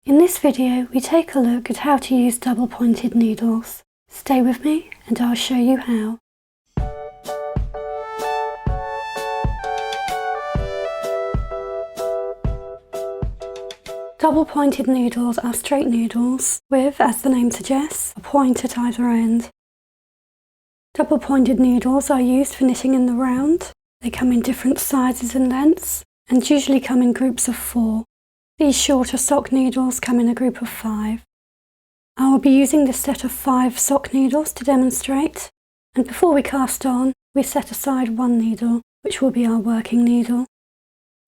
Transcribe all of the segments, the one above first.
In this video, we take a look at how to use double-pointed needles. Stay with me and I'll show you how. Double-pointed needles are straight needles with, as the name suggests, a point at either end. Double-pointed needles are used for knitting in the round. They come in different sizes and lengths and usually come in groups of 4. These shorter sock needles come in a group of 5. I will be using this set of 5 sock needles to demonstrate, and before we cast on, we set aside one needle, which will be our working needle,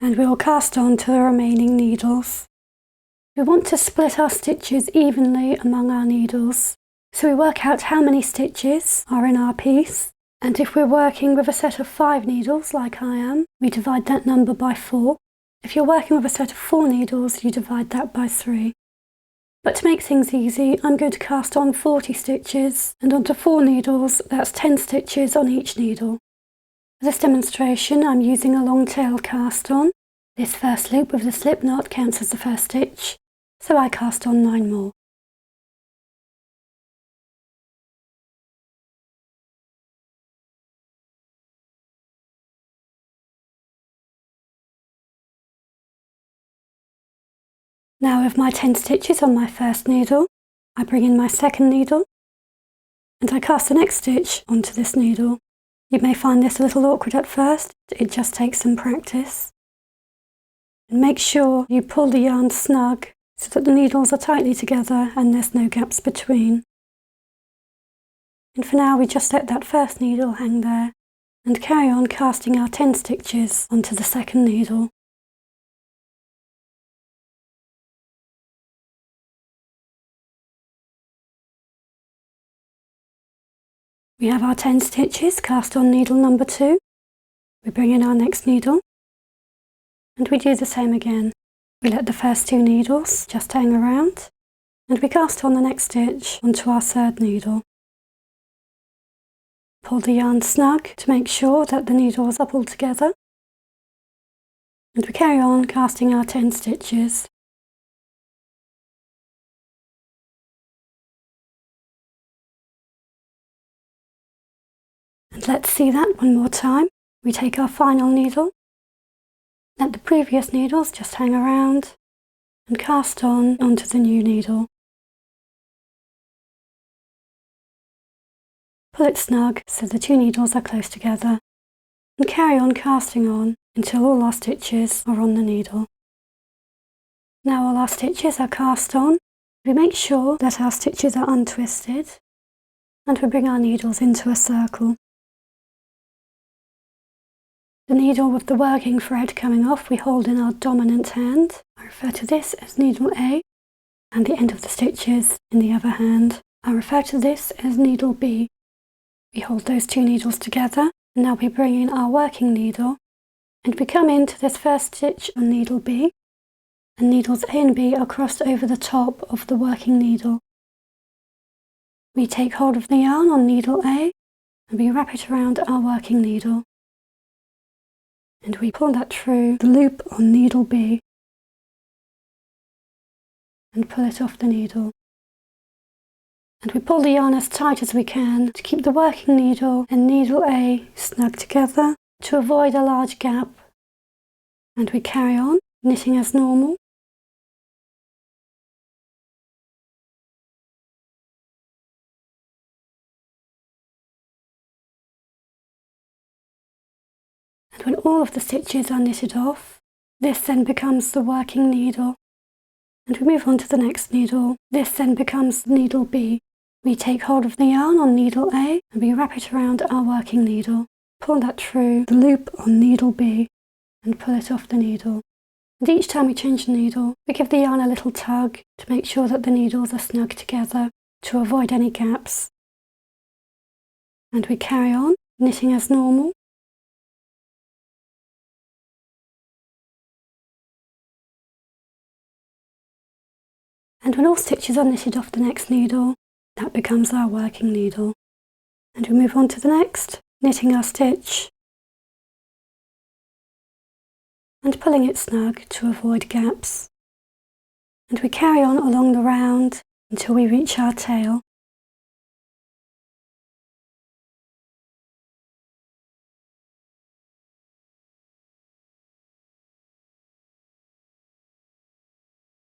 and we will cast on to the remaining needles. We want to split our stitches evenly among our needles, so we work out how many stitches are in our piece, and if we're working with a set of 5 needles like I am, we divide that number by 4. If you're working with a set of 4 needles, you divide that by 3. But to make things easy, I'm going to cast on 40 stitches, and onto 4 needles, that's 10 stitches on each needle. For this demonstration, I'm using a long tail cast on. This first loop with the slip knot counts as the first stitch, so I cast on 9 more. Now with my 10 stitches on my first needle, I bring in my second needle and I cast the next stitch onto this needle. You may find this a little awkward at first, it just takes some practice. And make sure you pull the yarn snug so that the needles are tightly together and there's no gaps between. And for now we just let that first needle hang there and carry on casting our 10 stitches onto the second needle. We have our 10 stitches cast on needle number 2. We bring in our next needle and we do the same again. We let the first 2 needles just hang around and we cast on the next stitch onto our third needle. Pull the yarn snug to make sure that the needles are pulled together and we carry on casting our 10 stitches. And let's see that one more time. We take our final needle, let the previous needles just hang around and cast on onto the new needle. Pull it snug so the 2 needles are close together and carry on casting on until all our stitches are on the needle. Now all our stitches are cast on. We make sure that our stitches are untwisted and we bring our needles into a circle. The needle with the working thread coming off we hold in our dominant hand. I refer to this as needle A, and the end of the stitches in the other hand. I refer to this as needle B. We hold those 2 needles together, and now we bring in our working needle, and we come into this first stitch on needle B, and needles A and B are crossed over the top of the working needle. We take hold of the yarn on needle A, and we wrap it around our working needle. And we pull that through the loop on needle B and pull it off the needle. And we pull the yarn as tight as we can to keep the working needle and needle A snug together to avoid a large gap. And we carry on knitting as normal. And when all of the stitches are knitted off, this then becomes the working needle. And we move on to the next needle. This then becomes needle B. We take hold of the yarn on needle A and we wrap it around our working needle. Pull that through the loop on needle B and pull it off the needle. And each time we change the needle, we give the yarn a little tug to make sure that the needles are snug together to avoid any gaps. And we carry on knitting as normal. And when all stitches are knitted off the next needle, that becomes our working needle. And we move on to the next, knitting our stitch and pulling it snug to avoid gaps. and we carry on along the round until we reach our tail.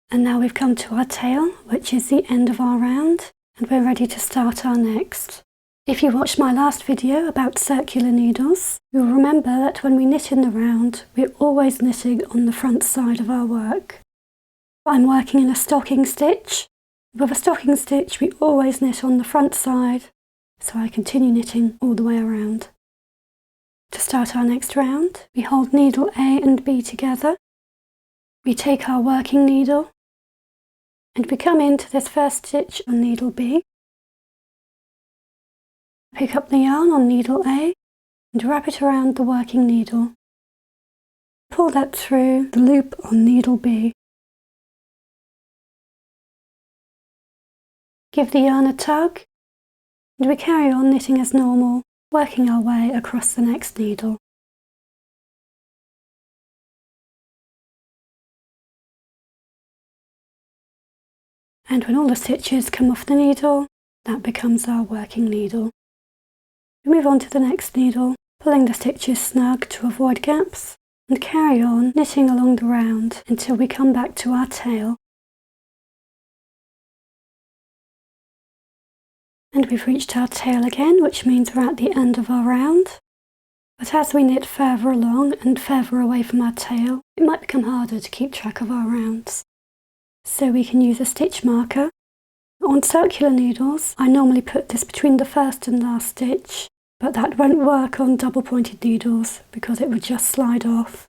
And now we've come to our tail, which is the end of our round, and we're ready to start our next. If you watched my last video about circular needles, you'll remember that when we knit in the round, we're always knitting on the front side of our work. I'm working in a stocking stitch. With a stocking stitch, we always knit on the front side, so I continue knitting all the way around. To start our next round, we hold needle A and B together. We take our working needle, and we come into this first stitch on needle B. Pick up the yarn on needle A and wrap it around the working needle. Pull that through the loop on needle B. Give the yarn a tug, and we carry on knitting as normal, working our way across the next needle. And when all the stitches come off the needle, that becomes our working needle. We move on to the next needle, pulling the stitches snug to avoid gaps, and carry on knitting along the round until we come back to our tail. And we've reached our tail again, which means we're at the end of our round. But as we knit further along and further away from our tail, it might become harder to keep track of our rounds. So we can use a stitch marker. On circular needles, I normally put this between the first and last stitch, but that won't work on double pointed needles because it would just slide off.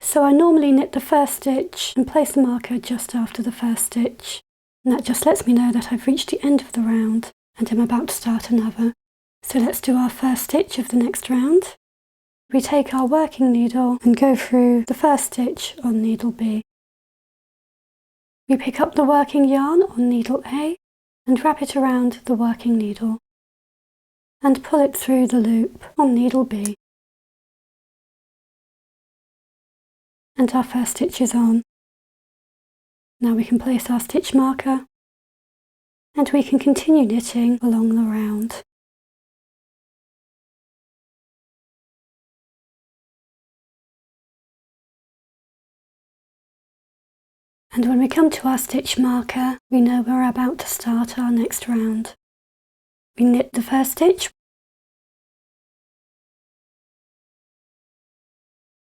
So I normally knit the first stitch and place the marker just after the first stitch, and that just lets me know that I've reached the end of the round and I'm about to start another. So let's do our first stitch of the next round. We take our working needle and go through the first stitch on needle B. We pick up the working yarn on needle A and wrap it around the working needle and pull it through the loop on needle B. And our first stitch is on. Now we can place our stitch marker and we can continue knitting along the round. And when we come to our stitch marker, we know we're about to start our next round. We knit the first stitch,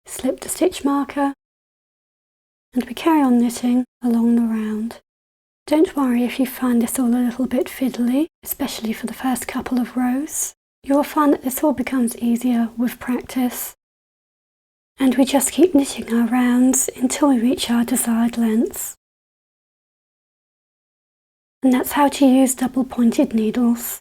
slip the stitch marker, and we carry on knitting along the round. Don't worry if you find this all a little bit fiddly, especially for the first couple of rows. You will find that this all becomes easier with practice. And we just keep knitting our rounds until we reach our desired lengths. And that's how to use double pointed needles.